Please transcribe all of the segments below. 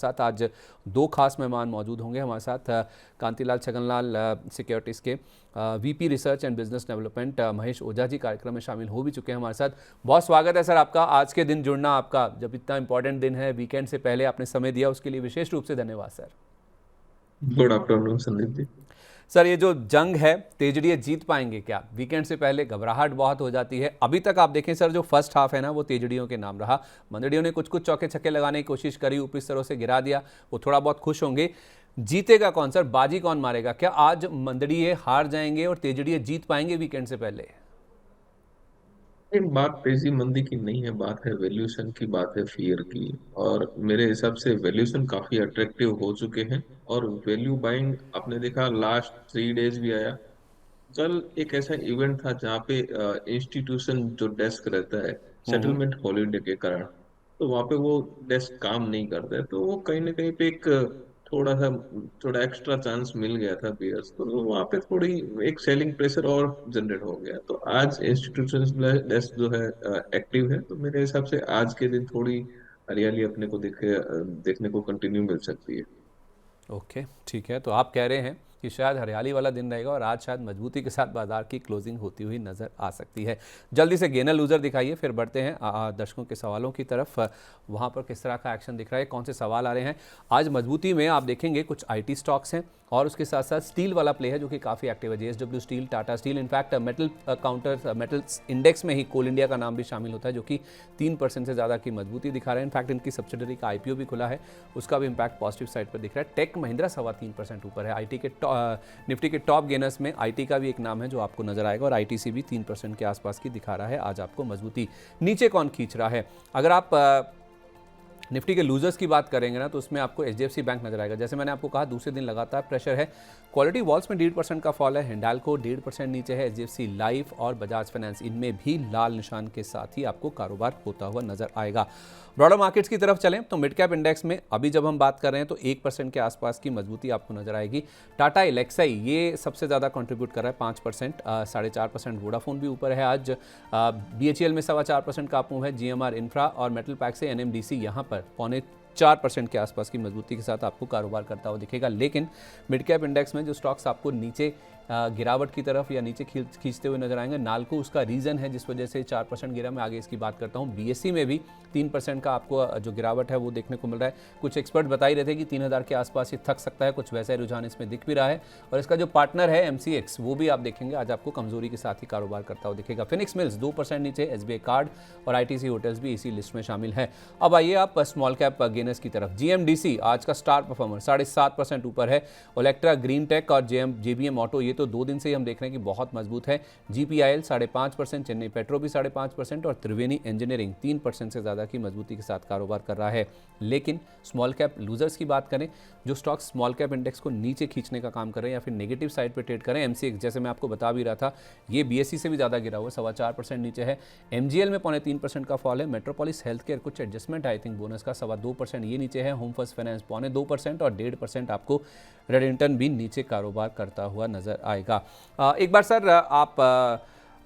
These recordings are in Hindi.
साथ आज दो खास मेहमान मौजूद होंगे हमारे साथ। कांतिलाल छगनलाल सिक्योरिटीज़ के VP research and business development Mahesh Ojha ji कार्यक्रम में शामिल हो भी चुके हैं हमारे साथ। बहुत स्वागत है सर आपका, आज के दिन जुड़ना आपका, जब इतना इंपॉर्टेंट दिन है, वीकेंड से पहले आपने समय दिया, उसके लिए विशेष रूप से धन्यवाद sir. Good afternoon Sandeep ji. Sir ये जो जंग है, तेजड़िए जीत पाएंगे क्या? वीकेंड से पहले घबराहट बहुत हो जाती है। अभी तक आप देखें सर, जो फर्स्ट हाफ है ना वो तेजड़ियों के नाम रहा। मंदड़ियों ने कुछ कुछ चौके छक्के लगाने की कोशिश करी, ऊपरी स्तरों से गिरा दिया, वो थोड़ा बहुत खुश होंगे। जीतेगा कौन सर, बाजी कौन मारेगा? क्या आज मंदड़िए हार जाएंगे और तेजड़िए जीत पाएंगे वीकेंड से पहले? ये बात तेजी मंदी की नहीं है, बात है वैल्यूएशन की, बात है फियर की। और मेरे हिसाब से वैल्यूएशन काफी अट्रैक्टिव हो चुके हैं। और वैल्यू बाइंग आपने देखा लास्ट 3 डेज भी आया। कल एक ऐसा इवेंट था जहाँ पे इंस्टीट्यूशन जो डेस्क रहता है, हम्म। सेटलमेंट हॉलीडे के कारण, तो वहाँ पे वो डेस्क काम नहीं करता है, तो वो कहीं ना कहीं पे एक थोड़ा सा थोड़ा एक्स्ट्रा चांस मिल गया था बियर्स, तो वहाँ पे थोड़ी एक सेलिंग प्रेशर और जनरेट हो गया। तो आज इंस्टीट्यूशन डेस्क जो है एक्टिव है, तो मेरे हिसाब से आज के दिन थोड़ी हरियाली अपने को देखने को कंटिन्यू मिल सकती है। ओके, ठीक है, तो आप कह रहे हैं कि शायद हरियाली वाला दिन रहेगा और आज शायद मजबूती के साथ बाजार की क्लोजिंग होती हुई नज़र आ सकती है। जल्दी से गेनर लूजर दिखाइए, फिर बढ़ते हैं दर्शकों के सवालों की तरफ। वहाँ पर किस तरह का एक्शन दिख रहा है, कौन से सवाल आ रहे हैं? आज मजबूती में आप देखेंगे कुछ आईटी स्टॉक्स हैं और उसके साथ साथ स्टील वाला प्ले है जो कि काफ़ी एक्टिव है। JSW steel, Tata steel, in fact metal counter metals index में ही कोल इंडिया का नाम भी शामिल होता है, जो कि 3% से ज़्यादा की मजबूती दिखा रहा है। इनफैक्ट इनकी सब्सिडरी का आईपीओ भी खुला है, उसका भी इम्पैक्ट पॉजिटिव साइड पर दिख रहा है। टेक महिंद्रा 3.25% ऊपर है। आईटी के निफ्टी के टॉप गेनर्स में आईटी का भी एक नाम है जो आपको नजर आएगा, और आईटीसी भी 3% के आसपास की दिखा रहा है आज आपको मजबूती। नीचे कौन खींच रहा है? अगर आप निफ्टी के लूजर्स की बात करेंगे ना, तो उसमें आपको एचडीएफसी बैंक नजर आएगा। जैसे मैंने आपको कहा, दूसरे दिन लगातार प्रेशर है। क्वालिटी वॉल्स में 1.5% का फॉल है। हिंडाल्को 1.5% नीचे है। एचडीएफसी लाइफ और बजाज फाइनेंस, इनमें भी लाल निशान के साथ ही आपको कारोबार होता हुआ नजर आएगा। ब्रॉडर मार्केट्स की तरफ चलें तो मिड कैप इंडेक्स में अभी जब हम बात कर रहे हैं तो 1% के आसपास की मजबूती आपको नजर आएगी। टाटा एलेक्साई ये सबसे ज़्यादा कंट्रीब्यूट कर रहा है 5%, 4.5%। वोडाफोन भी ऊपर है आज। बीएचईएल में 4.25% का अप मूव है। जीएमआर इंफ्रा और मेटल पैक से एनएमडीसी यहाँ पर 4% के आसपास की मजबूती के साथ आपको कारोबार करता हुआ दिखेगा। लेकिन मिड कैप इंडेक्स में जो स्टॉक्स आपको नीचे गिरावट की तरफ या नीचे खींचते हुए नजर आएंगे, नाल्को उसका रीजन है जिस वजह से 4% गिरा। मैं आगे इसकी बात करता हूँ। बीएससी में भी 3% का आपको जो गिरावट है वो देखने को मिल रहा है। कुछ एक्सपर्ट बता ही रहे थे कि 3000 के आसपास ये थक सकता है, कुछ वैसा ही रुझान इसमें दिख भी रहा है। और इसका जो पार्टनर है एमसीएक्स, वो भी आप देखेंगे आज आपको कमजोरी के साथ ही कारोबार करता हुआ दिखेगा। फिनिक्स मिल्स 2% नीचे, एसबीआई कार्ड और आईटीसी होटल्स भी इसी लिस्ट में शामिल है। अब आइए आप स्मॉल कैप गेनर्स की तरफ। जीएमडीसी आज का स्टार परफॉर्मर 7.5% ऊपर है। ओलेक्ट्रा, ग्रीन टेक और जेबीएम ऑटो, ये तो 2 दिन से ही हम देख रहे हैं कि बहुत मजबूत है। जीपीआईएल 5.5%, चेन्नई पेट्रो भी 5.5% और त्रिवेणी इंजीनियरिंग 3% से ज़्यादा की मजबूती के साथ कारोबार कर रहा है। लेकिन स्मॉल कैप लूजर्स की बात करें, जो स्टॉक्स स्मॉल कैप इंडेक्स को नीचे खींचने का काम कर रहे हैं या फिर नेगेटिव साइड पर ट्रेड करें, एमसीएक्स जैसे मैं आपको बता भी रहा था, ये बीएससी से भी ज़्यादा गिरा हुआ, 4.25% नीचे है। एमजीएल में 3.25% का फॉल है। मेट्रोपोलिस हेल्थ केयर कुछ एडजस्टमेंट आई थिंक बोनस का 2.25% ये नीचे है। होम फर्स्ट फाइनेंस 2.25% और 1.5% आपको रेडिंगटन भी नीचे कारोबार करता हुआ नजर आएगा। एक बार सर आप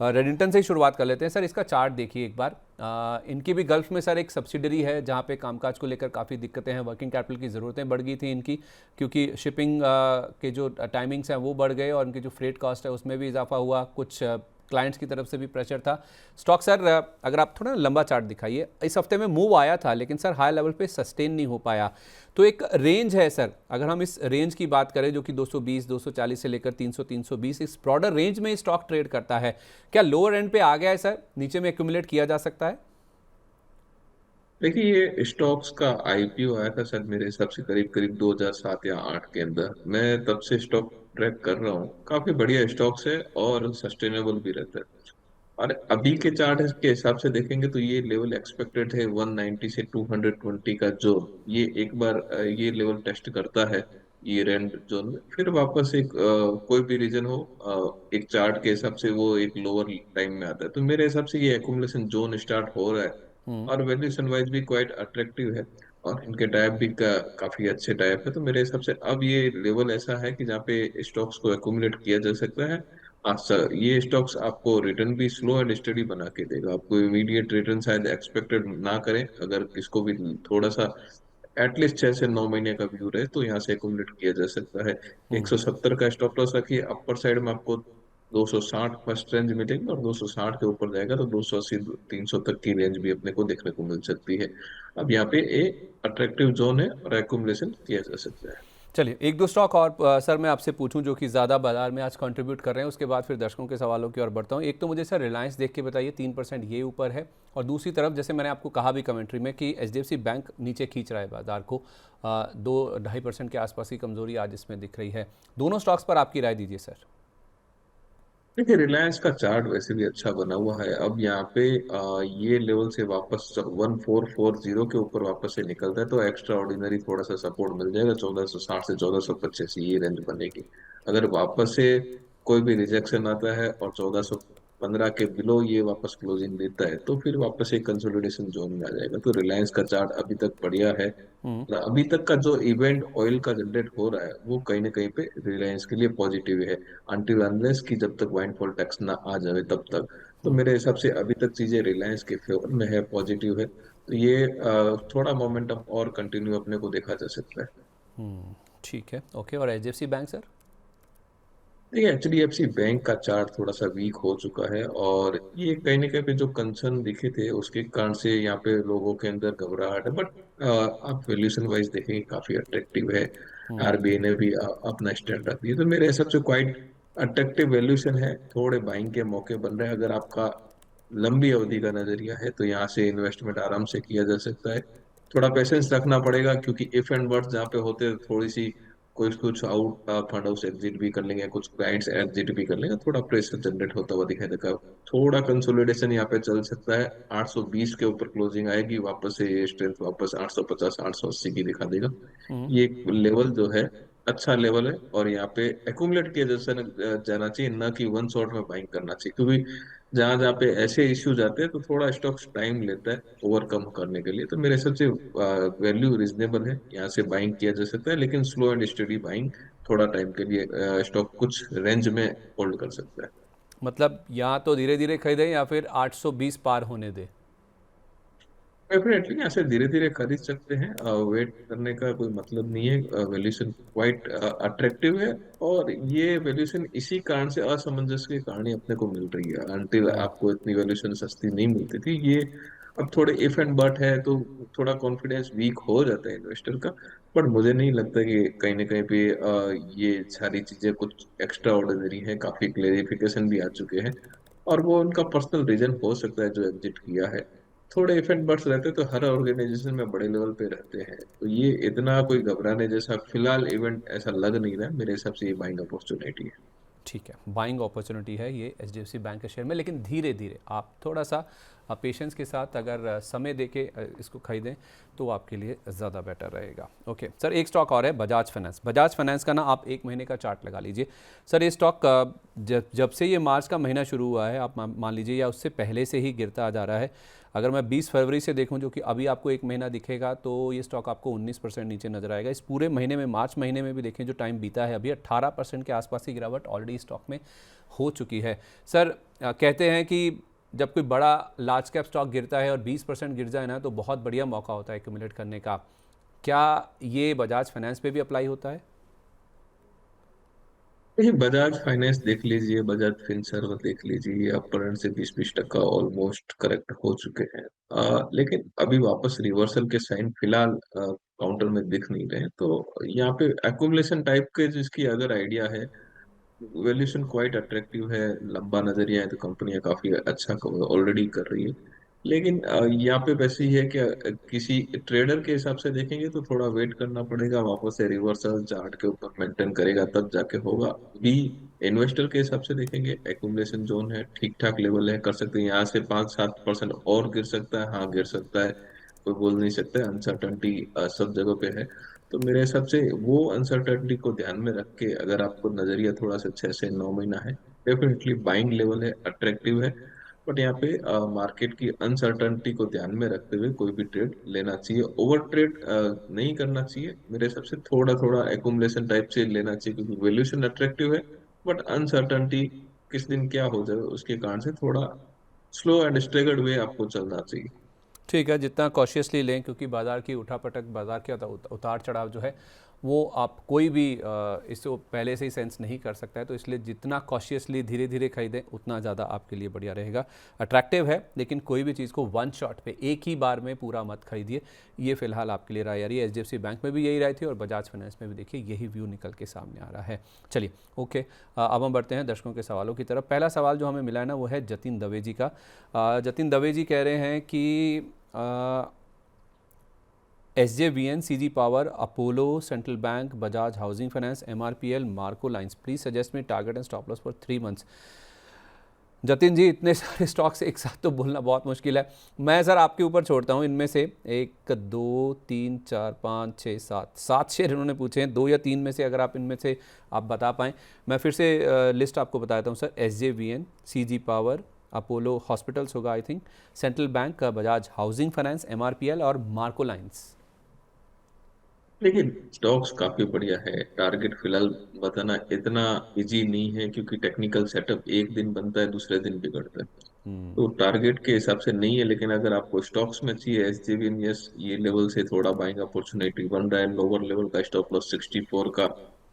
रेडिंगटन से ही शुरुआत कर लेते हैं। सर इसका चार्ट देखिए एक बार। इनकी भी गल्फ में सर एक सब्सिडरी है जहाँ पे कामकाज को लेकर काफ़ी दिक्कतें हैं। वर्किंग कैपिटल की ज़रूरतें बढ़ गई थी इनकी, क्योंकि शिपिंग के जो टाइमिंग्स हैं वो बढ़ गए और इनकी जो फ्रेट कॉस्ट है उसमें भी इजाफा हुआ। कुछ क्लाइंट्स की तरफ से भी प्रेशर था। स्टॉक सर अगर आप थोड़ा लंबा चार्ट दिखाइए, इस हफ्ते में मूव आया था लेकिन सर हाई लेवल पे सस्टेन नहीं हो पाया। तो एक रेंज है सर, अगर हम इस रेंज की बात करें जो कि 220 240 से लेकर 300 320, इस ब्रॉडर रेंज में स्टॉक ट्रेड करता है। क्या लोअर एंड पे आ गया है सर, नीचे में एक्यूमुलेट किया जा सकता है? देखिए, ये स्टॉक्स का आईपीओ आया था सर मेरे हिसाब से करीब करीब 2007 या 8 के अंदर। मैं तब से स्टॉक ट्रैक कर रहा हूँ, काफी बढ़िया स्टॉक्स है और सस्टेनेबल भी रहता है। और अभी के चार्ट के हिसाब से देखेंगे तो ये लेवल एक्सपेक्टेड है 190 से 220 का जोन। ये एक बार ये लेवल टेस्ट करता है ईयर एंड जोन में, फिर वापस एक कोई भी रीजन हो एक चार्ट के हिसाब से वो एक लोअर टाइम में आता है। तो मेरे हिसाब से ये एकुमुलेशन जोन स्टार्ट हो रहा है और वैल्यूएशन वाइज भी क्वाइट अट्रैक्टिव है। और इनके टाइप भी काफी अच्छे टाइप है। तो मेरे हिसाब से अब ये लेवल ऐसा है कि जहाँ पे स्टॉक्स को एक्यूमुलेट किया जा सकता है। सर ये स्टॉक्स आपको रिटर्न भी स्लो एंड स्टडी बना के देगा। आपको इमीडिएट रिटर्न शायद एक्सपेक्टेड ना करें, अगर किसको भी थोड़ा सा एटलीस्ट 6 से 9 महीने का व्यू रहे तो यहाँ से एकुमुलेट किया जा सकता है। हम्म। 170 का स्टॉप लॉस रखिए, अपर साइड में आपको 260 फर्स्ट रेंज मिलेगी, और 260 के ऊपर जाएगा तो 280 300 तक की रेंज भी अपने को देखने को मिल सकती है। अब यहाँ पे अट्रैक्टिव जोन है और एकुमुलेशन किया जा सकता है। चलिए एक दो स्टॉक और सर मैं आपसे पूछूं जो कि ज़्यादा बाजार में आज कंट्रीब्यूट कर रहे हैं, उसके बाद फिर दर्शकों के सवालों की ओर बढ़ता हूं। एक तो मुझे सर रिलायंस देख के बताइए, 3% ये ऊपर है, और दूसरी तरफ जैसे मैंने आपको कहा भी कमेंट्री में कि एचडीएफसी बैंक नीचे खींच रहा है बाजार को, 2-2.5% के आसपास की कमजोरी आज इसमें दिख रही है। दोनों स्टॉक्स पर आपकी राय दीजिए सर। देखिए, रिलायंस का चार्ट वैसे भी अच्छा बना हुआ है। अब यहाँ पे ये लेवल से वापस जब 1440 के ऊपर वापस से निकलता है तो एक्स्ट्रा ऑर्डिनरी थोड़ा सा सपोर्ट मिल जाएगा, 1460 से 1425 ये रेंज बनेगी। अगर वापस से कोई भी रिजेक्शन आता है और 1415 के बिलो ये वापस क्लोजिंग देता है तो फिर वापस एक कंसोलिडेशन जोन में आ जाएगा। तो रिलायंस का चार्ट अभी तक बढ़िया है। हम्म। अभी तक का जो इवेंट ऑयल का जनरेट हो रहा है वो कहीं ना कहीं पे रिलायंस के लिए पॉजिटिव है, अनटिल अनलेस कि जब तक वाइनफॉल टैक्स ना आ जाए तब तक। तो हम्म। मेरे हिसाब से अभी तक चीजें रिलायंस के फेवर में है, पॉजिटिव है। तो ये थोड़ा मोमेंटम और कंटिन्यू अपने को देखा जा सकता है। ठीक है, ओके। और एचडीएफसी बैंक सर? देखिए, एचडीएफसी बैंक का चार्ट थोड़ा सा वीक हो चुका है, और ये कहीं ना कहीं पे जो कंसर्न दिखे थे उसके कारण से यहाँ पे लोगों के अंदर घबराहट है। बट आप वैल्यूएशन वाइज देखेंगे काफी अट्रैक्टिव है। आरबीआई ने भी अपना स्टैंड रख दिया, तो मेरे हिसाब से क्वाइट अट्रैक्टिव वैल्यूएशन है। थोड़े बाइंग के मौके बन रहे हैं। अगर आपका लंबी अवधि का नजरिया है तो यहाँ से इन्वेस्टमेंट आराम से किया जा सकता है। थोड़ा पेशेंस रखना पड़ेगा, क्योंकि इफ एंड बट्स जहाँ पे होते हैं थोड़ी सी, कुछ कुछ आउट फंड हाउस एग्जिट भी कर लेंगे, कुछ क्लाइंट्स एग्जिट भी कर लेंगे, थोड़ा प्रेशर जनरेट होता हुआ दिखाई देगा। थोड़ा कंसोलिडेशन यहाँ पे चल सकता है, 820 के ऊपर क्लोजिंग आएगी, वापस से ये स्ट्रेंथ वापस 850 880 की दिखा देगा। ये लेवल जो है अच्छा लेवल है, और यहाँ पे एक्यूमुलेट किया जैसे जाना चाहिए, ना कि वन शॉट में बाइंग करना चाहिए, क्योंकि जहां जहाँ पे ऐसे इश्यूज आते हैं तो थोड़ा स्टॉक्स टाइम लेता है ओवरकम करने के लिए। तो मेरे हिसाब से वैल्यू रिजनेबल है, यहाँ से बाइंग किया जा सकता है, लेकिन स्लो एंड स्टडी बाइंग थोड़ा टाइम के लिए स्टॉक कुछ रेंज में होल्ड कर सकता है। मतलब या तो धीरे धीरे खरीदें या फिर 820 पार होने दें। डेफिनेटली ऐसे धीरे धीरे खरीद सकते हैं, वेट करने का कोई मतलब नहीं है। वैल्यूएशन क्वाइट अट्रैक्टिव है, और ये वैल्यूएशन इसी कारण से, असमंजस के कारण ही अपने को मिल रही है। अनटिल आपको इतनी वैल्यूएशन सस्ती नहीं मिलती थी ये। अब थोड़े इफ एंड बट है तो थोड़ा कॉन्फिडेंस वीक हो जाता है इन्वेस्टर का। बट मुझे नहीं लगता कि कहीं ना कहीं पे ये सारी चीजें कुछ एक्स्ट्रा ऑर्डिनरी है, काफी क्लेरिफिकेशन भी आ चुके हैं, और वो उनका पर्सनल रीजन हो सकता है जो एग्जिट किया है। थोड़े इफेक्ट बर्ड्स रहते तो हर ऑर्गेनाइजेशन में बड़े लेवल पे रहते हैं, तो ये इतना कोई घबराने जैसा फिलहाल इवेंट ऐसा लग नहीं रहा है। मेरे हिसाब से ये बाइंग अपॉर्चुनिटी है। ठीक है, बाइंग अपॉर्चुनिटी है ये एचडीएफसी बैंक के शेयर में, लेकिन धीरे धीरे आप थोड़ा सा पेशेंस के साथ अगर समय देके इसको खरीदें तो आपके लिए ज़्यादा बेटर रहेगा। ओके सर, एक स्टॉक और है बजाज फाइनेंस। बजाज फाइनेंस का ना आप एक महीने का चार्ट लगा लीजिए सर। ये स्टॉक जब जब से ये मार्च का महीना शुरू हुआ है, आप मान लीजिए, या उससे पहले से ही गिरता जा रहा है। अगर मैं 20 फरवरी से देखूं, जो कि अभी आपको एक महीना दिखेगा, तो ये स्टॉक आपको 19% नीचे नजर आएगा। इस पूरे महीने में, मार्च महीने में भी देखें जो टाइम बीता है, अभी 18% के आसपास की गिरावट ऑलरेडी स्टॉक में हो चुकी है। सर कहते हैं कि जब कोई बड़ा लार्ज कैप स्टॉक गिरता है और 20% गिर जाए ना, तो बहुत बढ़िया मौका होता है एक्यूमुलेट करने का। क्या ये बजाज फाइनेंस पे भी अप्लाई होता है? देखिए, बजाज फाइनेंस देख लीजिए, बजाज फिनसर्व देख लीजिए, अपकरण से 20-20% ऑलमोस्ट करेक्ट हो चुके हैं। लेकिन अभी वापस रिवर्सल के साइन फिलहाल काउंटर में दिख नहीं रहे हैं। तो यहाँ पे एक्युमुलेशन टाइप के जिसकी अगर आइडिया है, वैल्यूएशन क्वाइट अट्रैक्टिव है, लंबा नजरिया है, तो कंपनियां काफी अच्छा ऑलरेडी कर रही है। लेकिन यहाँ पे वैसे ही है कि किसी ट्रेडर के हिसाब से देखेंगे तो थोड़ा वेट करना पड़ेगा, वापस से रिवर्सल चार्ट के ऊपर मेंटेन करेगा तब जाके होगा। भी इन्वेस्टर के हिसाब से देखेंगे, एक्यूमुलेशन जोन है, ठीक ठाक लेवल है, कर सकते हैं। यहाँ से 5-7% और गिर सकता है, हाँ गिर सकता है, कोई बोल नहीं सकता, अनसर्टनटी सब जगह पे है। तो मेरे हिसाब से वो अनसर्टेनिटी को ध्यान में रख के अगर आपको नजरिया थोड़ा सा 6 से 9 महीना है, डेफिनेटली बाइंग लेवल है, अट्रैक्टिव है। बट यहाँ पे मार्केट की अनसर्टेनिटी को ध्यान में रखते हुए कोई भी ट्रेड लेना चाहिए, ओवर ट्रेड नहीं करना चाहिए। मेरे हिसाब से थोड़ा थोड़ा एकुमुलेशन टाइप से लेना चाहिए, क्योंकि वैल्यूएशन अट्रैक्टिव है, बट अनसर्टेनिटी किस दिन क्या हो जाए उसके कारण से थोड़ा स्लो एंड स्टेगर्ड वे आपको चलना चाहिए। ठीक है, जितना कॉशियसली लें, क्योंकि बाज़ार की उठापटक, बाज़ार के उतार चढ़ाव जो है वो आप कोई भी इसको पहले से ही सेंस नहीं कर सकता है, तो इसलिए जितना कॉशियसली धीरे धीरे खरीदें उतना ज़्यादा आपके लिए बढ़िया रहेगा। अट्रैक्टिव है, लेकिन कोई भी चीज़ को वन शॉट पे एक ही बार में पूरा मत खरीदिए, ये फिलहाल आपके लिए राय आ रही है। HDFC बैंक में भी यही राय थी और बजाज फाइनेंस में भी देखिए यही व्यू निकल के सामने आ रहा है। चलिए ओके, अब हम बढ़ते हैं दर्शकों के सवालों की तरफ। पहला सवाल जो हमें मिला है ना वो है जतिन दवे जी का। जतिन दवे जी कह रहे हैं कि SJVN, CG power, Apollo, central bank, Bajaj housing finance, MRPL, मार्को लाइंस, please suggest me target and stop loss for 3 months. Jatin ji, इतने सारे स्टॉक्स एक साथ तो बोलना बहुत मुश्किल है। मैं सर आपके ऊपर छोड़ता हूँ, इनमें से 1 2 3 4 5 6 7 शेयर इन्होंने पूछे हैं, 2 या 3 में से अगर आप इनमें से आप बता पाएँ। मैं फिर से लिस्ट आपको बताता हूँ sir. SJVN, CG power, Apollo hospitals होगा I think, central bank, Bajaj housing finance, MRPL और मार्को लाइंस। लेकिन स्टॉक्स काफी बढ़िया है। टारगेट फिलहाल बताना इतना इजी नहीं है, क्योंकि टेक्निकल सेटअप एक दिन बनता है, दूसरे दिन बिगड़ता है। तो टारगेट के हिसाब से नहीं है, लेकिन अगर आपको स्टॉक्स में चाहिए, SJVN, यस, ये लेवल से थोड़ा बाइंग अपॉर्चुनिटी बन रहा है। लोअर लेवल का स्टॉप लॉस 64 का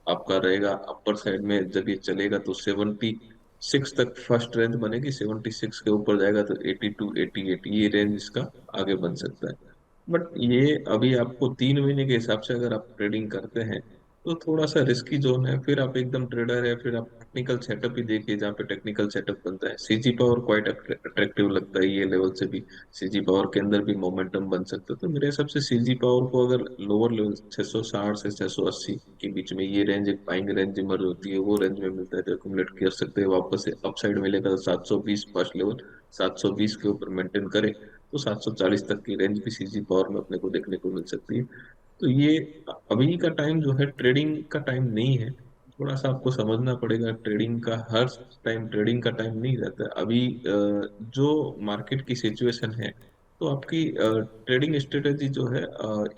आपका रहेगा। अपर साइड में जब ये चलेगा तो 76 तक फर्स्ट रेंज बनेगी। 76 के ऊपर जाएगा तो 82 88 ये रेंज इसका आगे बन सकता है। बट ये अभी आपको 3 महीने के हिसाब से अगर आप ट्रेडिंग करते हैं तो थोड़ा सा रिस्की जोन है। फिर आप एकदम ट्रेडर है, फिर आप टेक्निकल सेटअप ही देखिए, जहाँ पे टेक्निकल सेटअप बनता है। सीजी पावर क्वाइट अट्रैक्टिव लगता है, ये लेवल से भी सीजी पावर के अंदर भी मोमेंटम बन सकता है। तो मेरे हिसाब से सीजी पावर को अगर लोअर लेवल 660 से 680 के बीच में, ये रेंज एक बाइंग रेंज इमर्ज होती है, वो रेंज में मिलता है तो एक्यूमुलेट कर सकते हैं। वापस से अपसाइड मिलेगा तो 720 फर्स्ट लेवल, 720 के ऊपर मेंटेन करे तो 740 तक की रेंज भी सीजी पावर में अपने को देखने को मिल सकती है। तो ये अभी का टाइम जो है ट्रेडिंग का टाइम नहीं है। थोड़ा सा आपको समझना पड़ेगा, ट्रेडिंग का हर टाइम ट्रेडिंग का टाइम नहीं रहता है। अभी जो मार्केट की सिचुएशन है, तो आपकी ट्रेडिंग स्ट्रेटेजी जो है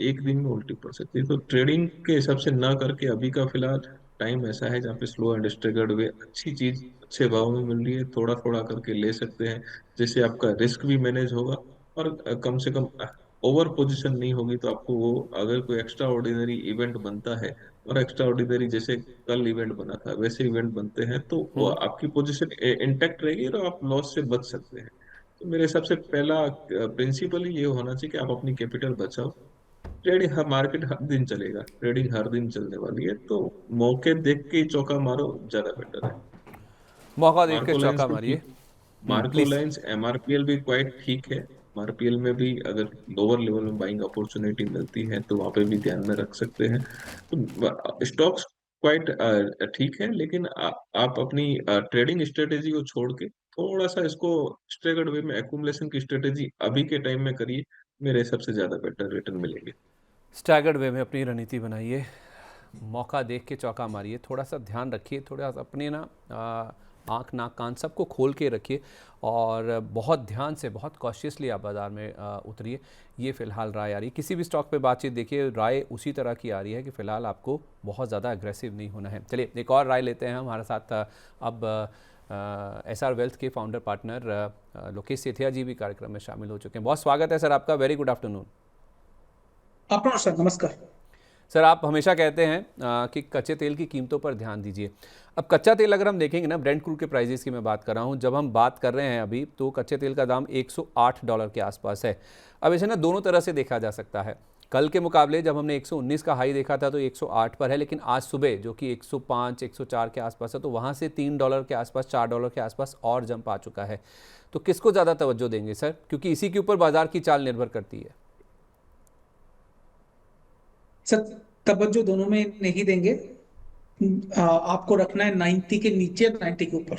एक दिन में उल्टी पड़ सकती है। तो ट्रेडिंग के हिसाब से ना करके अभी का फिलहाल टाइम ऐसा है जहाँ पे स्लो एंड स्टेगर्ड वे अच्छी चीज अच्छे भाव में मिल रही है, थोड़ा थोड़ा करके ले सकते हैं, जिससे आपका रिस्क भी मैनेज होगा। और कम से कम ओवर पोजीशन नहीं होगी। तो आपको वो, अगर कोई एक्स्ट्रा ऑर्डिनरी इवेंट बनता है, और एक्स्ट्रा ऑर्डिनरी जैसे कल इवेंट बना था वैसे इवेंट बनते हैं, तो वो आपकी पोजीशन इंटैक्ट रहेगी और आप लॉस से बच सकते हैं। तो मेरे हिसाब से पहला प्रिंसिपल ही ये होना चाहिए कि आप अपनी कैपिटल बचाओ। ट्रेडिंग हर मार्केट हर दिन चलेगा, ट्रेडिंग हर दिन चलने वाली है, तो मौके देख के ही चौका मारो, ज्यादा बेटर है। मौका देख के मार्को लाइंस चौका भी मारिए। ठीक, मार्को प्लीज। लाइंस MRPL भी क्वाइट ठीक है। MRPL में भी अगर लोअर लेवल में बाइंग अपॉर्चुनिटी मिलती है तो वहां पे भी ध्यान में रख सकते हैं। तो स्टॉक्स क्वाइट ठीक है, लेकिन आप अपनी ट्रेडिंग स्ट्रेटेजी को छोड़ के थोड़ा सा इसको स्ट्रेगर्ड वे में एक्यूमुलेशन की स्ट्रेटेजी अभी के टाइम में करिए। मेरे हिसाब से ज्यादा बेटर रिटर्न मिलेंगे। स्टैगर्ड वे में अपनी रणनीति बनाइए, मौका देख के चौका मारिए, थोड़ा सा ध्यान रखिए, थोड़ा सा अपने ना आँख नाक कान सबको खोल के रखिए और बहुत ध्यान से, बहुत कॉशियसली आप बाज़ार में उतरिए। ये फ़िलहाल राय आ रही है। किसी भी स्टॉक पे बातचीत देखिए, राय उसी तरह की आ रही है कि फ़िलहाल आपको बहुत ज़्यादा एग्रेसिव नहीं होना है। चलिए एक और राय लेते हैं। हमारे साथ अब SR वेल्थ के फाउंडर पार्टनर लोकेश सेठिया जी भी कार्यक्रम में शामिल हो चुके हैं। बहुत स्वागत है सर आपका। Very good afternoon. अपना सर, नमस्कार। सर, आप हमेशा कहते हैं कि कच्चे तेल की कीमतों पर ध्यान दीजिए। अब कच्चा तेल अगर हम देखेंगे ना, ब्रेंट क्रूड के प्राइजेस की मैं बात कर रहा हूँ, जब हम बात कर रहे हैं अभी, तो कच्चे तेल का दाम $108 के आसपास है। अब इसे ना दोनों तरह से देखा जा सकता है। कल के मुकाबले जब हमने 119 का हाई देखा था तो 108 पर है, लेकिन आज सुबह जो कि 105 104 के आसपास है, तो वहाँ से $3 के आसपास, $4 के आसपास और जंप आ चुका है। तो किसको ज़्यादा तवज्जो देंगे सर, क्योंकि इसी के ऊपर बाजार की चाल निर्भर करती है। सर, तवज्जो दोनों में नहीं देंगे। आपको रखना है 90 के नीचे, 90 के ऊपर।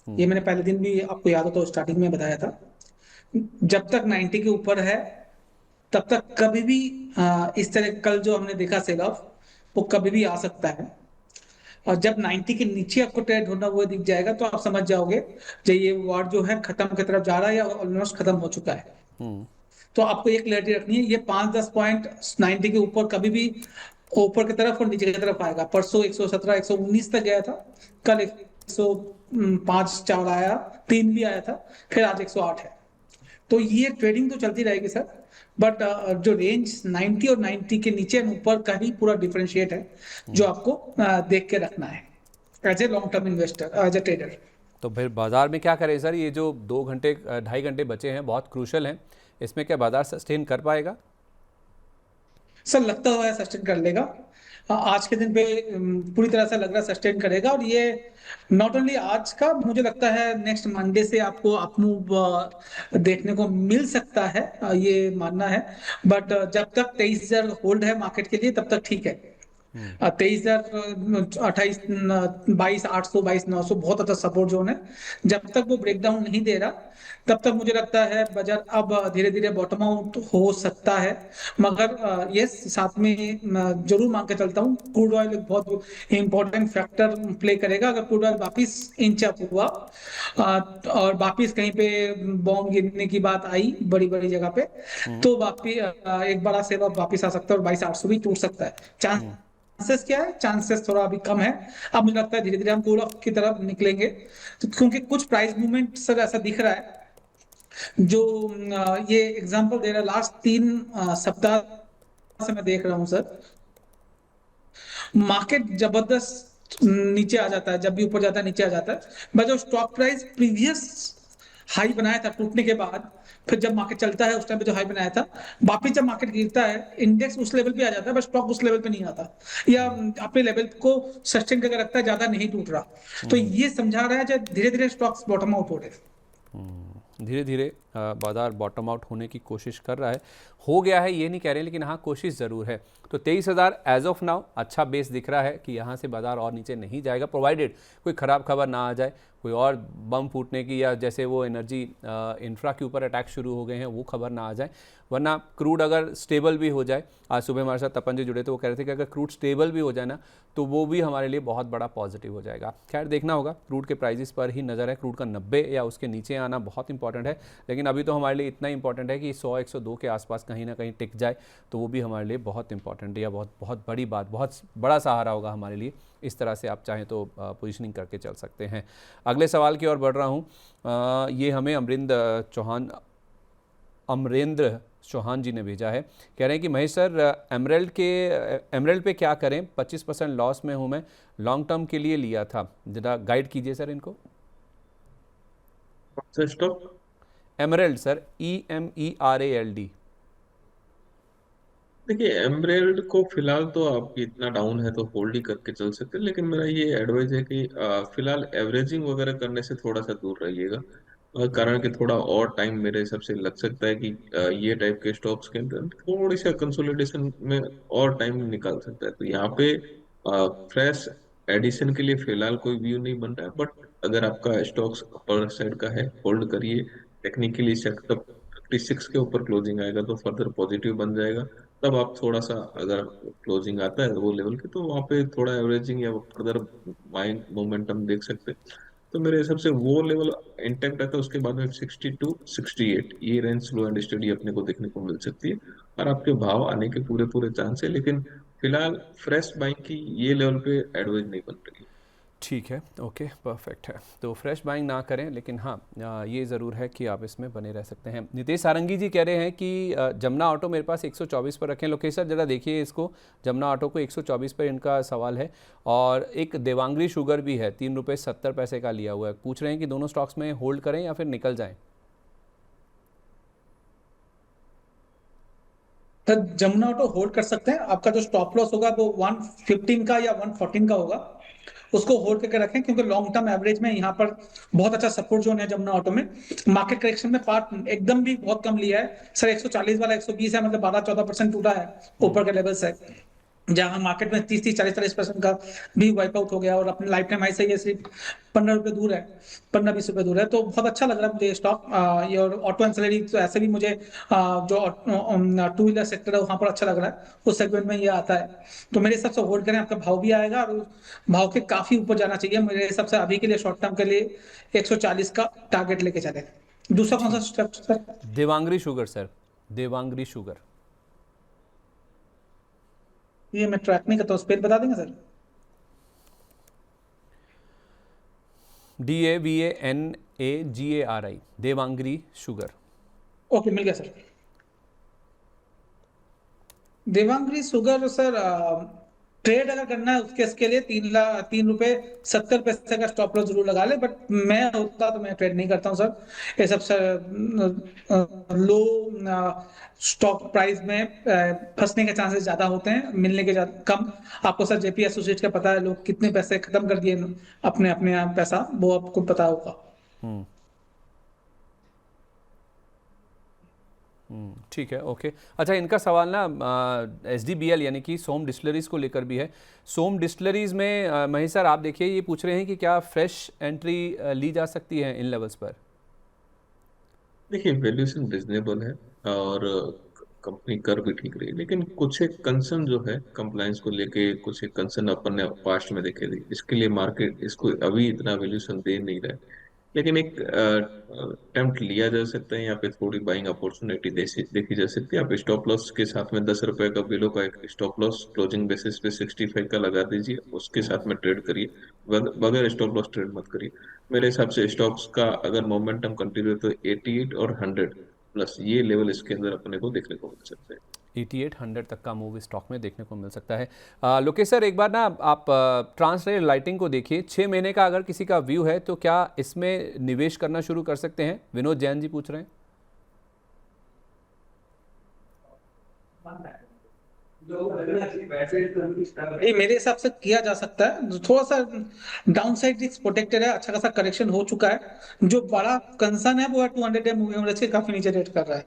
ये मैंने पहले दिन भी, आपको याद हो तो स्टार्टिंग में बताया था। जब तक 90 के ऊपर है तब तक कभी भी इस तरह कल जो हमने देखा सेल ऑफ, वो कभी भी आ सकता है। और जब 90 के नीचे आपको ट्रेड होना वो दिख जाएगा तो आप समझ जाओगे कि ये वॉर जो है खत्म की तरफ जा रहा है या ऑलमोस्ट खत्म हो चुका है। तो आपको एक क्लैरिटी रखनी है, ये 5-10 पॉइंट 90 के ऊपर कभी भी ऊपर की तरफ और नीचे की तरफ आएगा। परसों 117 119 तक गया था, कल 105 4 आया, 3 भी आया था, फिर आज 108 है। तो ये ट्रेडिंग तो चलती रहेगी सर, बट जो रेंज 90 और 90 के नीचे एंड ऊपर का ही पूरा डिफरेंशिएट है जो आपको देख के रखना है as a long term investor, as a trader. तो फिर बाजार में क्या करें सर? ये जो 2 घंटे 2.5 घंटे बचे हैं बहुत क्रूशल हैं, इसमें क्या बाजार सस्टेन कर पाएगा? सर लगता हुआ है सस्टेन कर लेगा। आज के दिन पे पूरी तरह से लग रहा है सस्टेन करेगा, और ये नॉट ओनली आज का, मुझे लगता है नेक्स्ट मंडे से आपको अप मूव देखने को मिल सकता है, ये मानना है। बट जब तक 23,000 होल्ड है मार्केट के लिए तब तक ठीक है। 23,000, 28, 22,800, 22,900 बहुत अच्छा सपोर्ट जोन है। जब तक वो ब्रेकडाउन नहीं दे रहा तब तक मुझे लगता है बाजार अब धीरे धीरे बॉटम आउट हो सकता है। मगर यस, साथ में जरूर मांग के चलता हूँ, क्रूड ऑयल एक बहुत इंपॉर्टेंट फैक्टर प्ले करेगा। अगर क्रूड ऑयल वापिस इंच अप हुआ और वापिस कहीं पे बॉम्ब गिरने की बात आई बड़ी बड़ी जगह पे, तो वापिस एक बड़ा सेल ऑफ वापिस आ सकता है और 22,800 भी टूट सकता है। चांसेस क्या है? चांसेस थोड़ा अभी कम है। अब मुझे लगता है धीरे धीरे हम कूल ऑफ की तरफ निकलेंगे, तो क्योंकि कुछ प्राइस मूवमेंट सर ऐसा दिख रहा है जो ये एग्जांपल दे रहा है। लास्ट 3 सप्ताह से मैं देख रहा हूं सर, मार्केट जबरदस्त नीचे आ जाता है, जब भी ऊपर जाता है नीचे आ जाता है। बट जो स्टॉक प्राइस प्रीवियस हाई बनाया था टूटने के बाद, फिर जब मार्केट चलता है उस टाइम पे जो हाई बनाया था, वापिस जब मार्केट गिरता है इंडेक्स उस लेवल पे आ जाता है, बट स्टॉक उस लेवल पे नहीं आता, या अपने लेवल को सस्टेन करके रखता है, ज्यादा नहीं टूट रहा। तो ये समझा रहा है जब धीरे धीरे स्टॉक्स बॉटम आउट हो रहे हैं। धीरे धीरे बाजार बॉटम आउट होने की कोशिश कर रहा है। हो गया है ये नहीं कह रहे, लेकिन हाँ कोशिश ज़रूर है। तो 23,000 एज ऑफ नाउ अच्छा बेस दिख रहा है कि यहाँ से बाजार और नीचे नहीं जाएगा, प्रोवाइडेड कोई ख़राब खबर ना आ जाए, कोई और बम फूटने की या जैसे वो एनर्जी इंफ्रा के ऊपर अटैक शुरू हो गए हैं वो खबर ना आ जाए। वरना क्रूड अगर स्टेबल भी हो जाए, आज सुबह हमारे साथ तपन जी जुड़े थे, वो कह रहे थे कि अगर क्रूड स्टेबल भी हो जाए ना तो वो भी हमारे लिए बहुत बड़ा पॉजिटिव हो जाएगा। खैर देखना होगा, क्रूड के प्राइजेस पर ही नज़र है। क्रूड का 90 या उसके नीचे आना बहुत इंपॉर्टेंट है, लेकिन अभी तो हमारे लिए इतना इंपॉर्टेंट है कि 100-102 के आसपास कहीं ना कहीं टिक जाए, तो वो भी हमारे लिए बहुत इंपॉर्टेंट है, या बहुत बहुत बड़ी बात, बहुत बड़ा सहारा होगा हमारे लिए। इस तरह से आप चाहें तो पोजीशनिंग करके चल सकते हैं। अगले सवाल की ओर बढ़ रहा हूँ। ये हमें अमरेंद्र चौहान जी ने भेजा है। कह रहे हैं कि महेश सर, एमरेल्ड पे क्या करें? 25% लॉस में हूँ मैं, लॉन्ग टर्म के लिए लिया था, जरा गाइड कीजिए सर इनको। कौन सा स्टॉक? Emerald sir, EMERALD। देखिए, एमरेल्ड को फिलहाल तो आपकी इतना डाउन है तो होल्ड ही करके चल सकते हैं, लेकिन मेरा ये एडवाइस है कि फिलहाल एवरेजिंग वगैरह करने से थोड़ा सा दूर रहिएगा। कारण कि थोड़ा और टाइम मेरे हिसाब से लग सकता है कि ये टाइप के स्टॉक्स के अंदर थोड़ी सा कंसोलिडेशन में और टाइम निकाल सकता है। तो यहाँ पे फ्रेश एडिशन के लिए फिलहाल कोई व्यू नहीं बन रहा है, बट अगर आपका स्टॉक्स अपर साइड का है, होल्ड करिए। टेक्निकली सेटअप 56 के ऊपर क्लोजिंग आएगा तो फर्दर पॉजिटिव बन जाएगा। तब आप थोड़ा सा, अगर क्लोजिंग आता है वो लेवल के, तो वहाँ पे थोड़ा एवरेजिंग या फर्दर बाइंग मोमेंटम देख सकते हैं। तो मेरे हिसाब से वो लेवल इंटैक्ट रहता है। उसके बाद में 62-68 ये रेंज स्लो एंड स्टडी अपने को देखने को मिल सकती है, और आपके भाव आने के पूरे पूरे चांस है। लेकिन फिलहाल फ्रेश बाइंग की ये लेवल पे एडवाइस नहीं बन रही है। ठीक है, ओके, परफेक्ट है। तो फ्रेश बाइंग ना करें, लेकिन हाँ ये ज़रूर है कि आप इसमें बने रह सकते हैं। नितेश सारंगी जी कह रहे हैं कि जमुना ऑटो मेरे पास 124 पर रखें। लोकेशन ज़रा देखिए इसको, जमुना ऑटो को 124 पर इनका सवाल है। और एक देवांगरी शुगर भी है, ₹3.70 का लिया हुआ है। पूछ रहे हैं कि दोनों स्टॉक्स में होल्ड करें या फिर निकल जाएं। तो जमुना ऑटो होल्ड कर सकते हैं। आपका जो स्टॉप लॉस होगा वो 115 का या 114 का होगा, उसको होल्ड करके रखें, क्योंकि लॉन्ग टर्म एवरेज में यहाँ पर बहुत अच्छा सपोर्ट जोन है जमुना ऑटो में। मार्केट करेक्शन में पार्ट एकदम भी बहुत कम लिया है सर, 140 वाला 120 है, मतलब 12-14% टूटा है ऊपर के लेवल से, जहां मार्केट में 30-40% का भी वाइप आउट हो गया, और अपने लाइफ टाइम हाई से ये सिर्फ 15 रुपए दूर है, 15-20 रुपए दूर है। तो बहुत अच्छा लग रहा है मुझे स्टॉक। ये और ऑटो एंसिलरी तो ऐसे भी मुझे जो टू व्हीलर सेक्टर है वहां पर अच्छा लग रहा है, उस सेगमेंट में ये आता है। तो मेरे हिसाब से होल्ड करें, आपका भाव भी आएगा और भाव के काफी ऊपर जाना चाहिए मेरे हिसाब से। अभी के लिए शॉर्ट टर्म के लिए 140 का टारगेट लेके चले। दूसरा कौन सा ठीक, step sir? Davangere sugar sir, Davangere sugar. ये मैं ट्रैक नहीं करता, उस पर बता देंगे sir? DAVANAGARI, Davangere sugar. Okay, मिल गया sir. Davangere sugar sir, trade अगर करना है उसके इसके लिए 3 रुपए 70 पैसे का स्टॉप लॉस जरूर लगा ले, बट मैं होता तो मैं ट्रेड नहीं करता हूँ सर। ये सबसे लो स्टॉक प्राइस में फंसने के चांसेस ज्यादा होते हैं, मिलने के कम। आपको सर जेपी एसोसिएट का पता है लोग कितने पैसे खत्म कर दिए अपने अपने आप पैसा, वो आपको पता होगा। ठीक है, ओके। अच्छा, इनका सवाल ना SDBL यानी कि सोम डिस्टिलरीज को लेकर भी है। सोम डिस्टिलरीज में महेश सर आप देखिए, ये पूछ रहे हैं कि क्या फ्रेश एंट्री ली जा सकती है इन लेवल्स पर? देखिए, वैल्यूएशन रिजनेबल है और कंपनी कर भी ठीक रही है, लेकिन कुछ एक कंसर्न जो है कंप्लायंस को लेके, कुछ एक कंसर्न अपन ने पास्ट में देखे थे, इसके लिए मार्केट इसको अभी इतना वैल्यूएशन दे नहीं रहा है। लेकिन एक अटेम्प्ट लिया जा सकता है, यहाँ पे थोड़ी बाइंग अपॉर्चुनिटी देखी जा सकती है। आप स्टॉप लॉस के साथ में 10 रुपए का बिलो का एक स्टॉप लॉस क्लोजिंग बेसिस पे 65 का लगा दीजिए, उसके साथ में ट्रेड करिए। बगैर स्टॉप लॉस ट्रेड मत करिए। मेरे हिसाब से स्टॉक्स का अगर मोमेंटम कंटिन्यू तो 88 और 100 प्लस ये लेवल इसके अंदर अपने को देखने को मिल सकते हैं। 88-100 तक का मूव स्टॉक में देखने को मिल सकता है। लोकेश सर, एक बार ना आप ट्रांसलेट लाइटिंग को देखिए, 6 महीने का अगर किसी का व्यू है तो क्या इसमें निवेश करना शुरू कर सकते हैं? विनोद जैन जी पूछ रहे हैं। ये मेरे हिसाब से किया जा सकता है, थोड़ा सा डाउन साइड रिस्क प्रोटेक्टेड है, अच्छा खासा करेक्शन हो चुका है। जो बड़ा कंसर्न है वो है 200 डे मूविंग एवरेज के काफी नीचे रेट कर रहा है,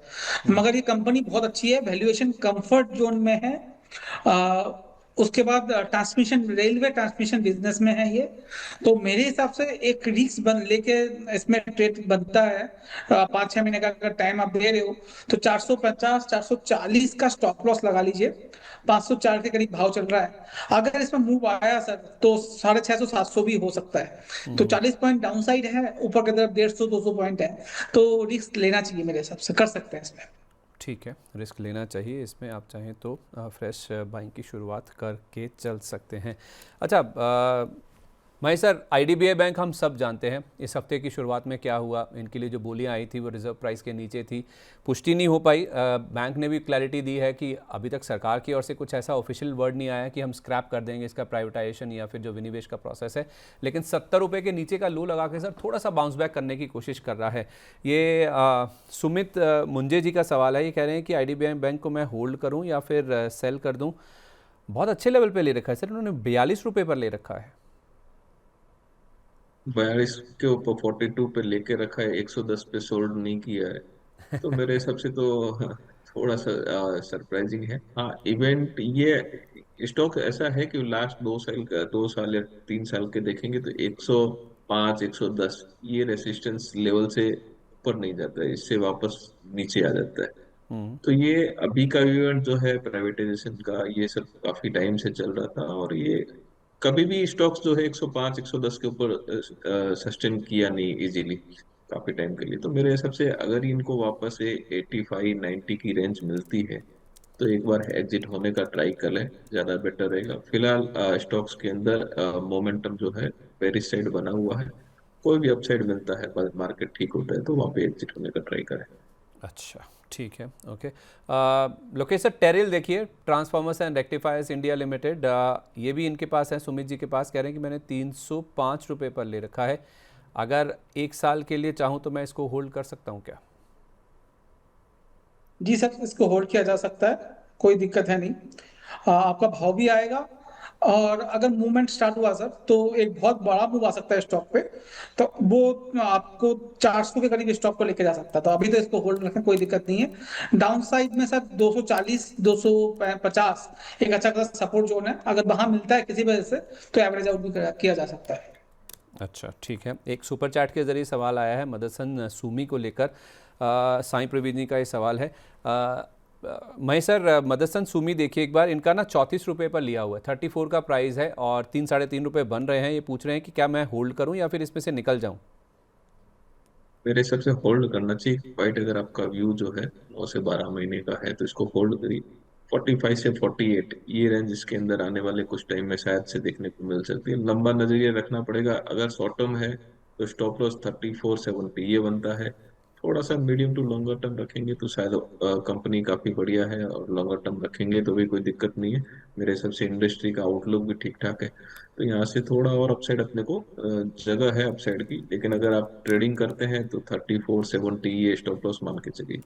मगर ये कंपनी बहुत अच्छी है, वैल्यूएशन कंफर्ट जोन में है। उसके बाद ट्रांसमिशन, रेलवे ट्रांसमिशन बिजनेस में है ये। तो मेरे हिसाब से एक रिस्क बन लेके इसमें ट्रेड बनता है। 5-6 महीने का अगर टाइम आप दे रहे हो तो 450 440 का स्टॉप लॉस लगा लीजिए। 504 के करीब भाव चल रहा है, अगर इसमें मूव आया सर तो 650 700 भी हो सकता है। तो 40 पॉइंट डाउन साइड है, ऊपर की तरफ 150 200 पॉइंट है, तो रिस्क लेना चाहिए मेरे हिसाब से, कर सकते हैं इसमें। ठीक है, रिस्क लेना चाहिए इसमें, आप चाहें तो फ्रेश बाइंग की शुरुआत करके चल सकते हैं। अच्छा महेश सर, IDBI बैंक हम सब जानते हैं, इस हफ्ते की शुरुआत में क्या हुआ, इनके लिए जो बोलियां आई थी वो रिजर्व प्राइस के नीचे थी, पुष्टि नहीं हो पाई। बैंक ने भी क्लैरिटी दी है कि अभी तक सरकार की ओर से कुछ ऐसा ऑफिशियल वर्ड नहीं आया कि हम स्क्रैप कर देंगे इसका प्राइवेटाइजेशन या फिर जो विनिवेश का प्रोसेस है, लेकिन 70 रुपये के नीचे का लो लगा के सर थोड़ा सा बाउंस बैक करने की कोशिश कर रहा है। ये सुमित मुंजे जी का सवाल है, ये कह रहे हैं कि IDBI बैंक को मैं होल्ड करूँ या फिर सेल कर दूँ? बहुत अच्छे लेवल पर ले रखा है सर, उन्होंने 42 रुपये पर ले रखा है। 42 के ऊपर 42 पे लेके रखा है, 110 पे सोल्ड नहीं किया है, तो मेरे हिसाब से तो थोड़ा सा सरप्राइजिंग है। हाँ, इवेंट ये स्टॉक ऐसा है कि लास्ट 2 साल का, 2 साल या 3 साल के देखेंगे तो 105 110 ये रेसिस्टेंस लेवल से ऊपर नहीं जाता है, इससे वापस नीचे आ जाता है। तो ये अभी का इवेंट जो है प्राइवेटाइजेशन का, ये सब काफी टाइम से चल रहा था, और ये कभी भी स्टॉक्स जो है 105 110 के ऊपर सस्टेन किया नहीं इजीली काफी टाइम के लिए। तो मेरे हिसाब से अगर इनको वापस से 85 90 की रेंज मिलती है तो एक बार एग्जिट होने का ट्राई कर लें, ज्यादा बेटर रहेगा। फिलहाल स्टॉक्स के अंदर मोमेंटम जो है बेरिश साइड बना हुआ है, कोई भी अपसाइड मिलता है, मार्केट ठीक होता है तो वहाँ पे एग्जिट होने का ट्राई करें। अच्छा, ठीक है, ओके। लोकेश सर, टेरिल देखिए, transformers and rectifiers India limited, ये भी इनके पास है, सुमित जी के पास, कह रहे हैं कि मैंने 305 रुपये पर ले रखा है, अगर 1 साल के लिए चाहूँ तो मैं इसको होल्ड कर सकता हूँ क्या? जी सर, इसको होल्ड किया जा सकता है, कोई दिक्कत है नहीं। आपका भाव भी आएगा, और अगर मूवमेंट स्टार्ट हुआ सर तो एक बहुत बड़ा मूव आ सकता है स्टॉक पे, तो वो आपको 400 के करीब स्टॉक को लेके जा सकता है। तो अभी तो इसको होल्ड रखें, कोई दिक्कत नहीं है। डाउन साइड में सर 240 250 एक अच्छा खासा सपोर्ट जोन है, अगर वहां मिलता है किसी वजह से तो एवरेज आउट भी किया जा सकता है। अच्छा, ठीक है। एक सुपर चैट के जरिए सवाल आया है मदरसन सूमी को लेकर, साईं प्रवीण जी का ये सवाल है। महेश सर, मदरसन सूमी देखिए एक बार, इनका ना 34 रुपये पर लिया हुआ है, 34 का प्राइस है और 3 साढ़े 3 रुपये बन रहे हैं। ये पूछ रहे हैं कि क्या मैं होल्ड करूं या फिर इसमें से निकल जाऊं? मेरे हिसाब से होल्ड करना चाहिए क्वाइट। अगर आपका व्यू जो है 9 से 12 महीने का है तो इसको होल्ड करिए। 45 से 48 ये रेंज इसके अंदर आने वाले कुछ टाइम में शायद से देखने को मिल सकती है। लंबा नजरिया रखना पड़ेगा। अगर शॉर्ट टर्म है तो स्टॉप लॉस 3470 ये बनता है। थोड़ा सा मीडियम टू लॉन्गर टर्म रखेंगे तो शायद कंपनी काफी बढ़िया है, और लॉन्गर टर्म रखेंगे तो भी कोई दिक्कत नहीं है। मेरे हिसाब से इंडस्ट्री का आउटलुक भी ठीक ठाक है, तो यहाँ से थोड़ा और अपसाइड अपने को जगह है अपसाइड की। लेकिन अगर आप ट्रेडिंग करते हैं तो 3470 ये स्टॉप लॉस मान के चलिए।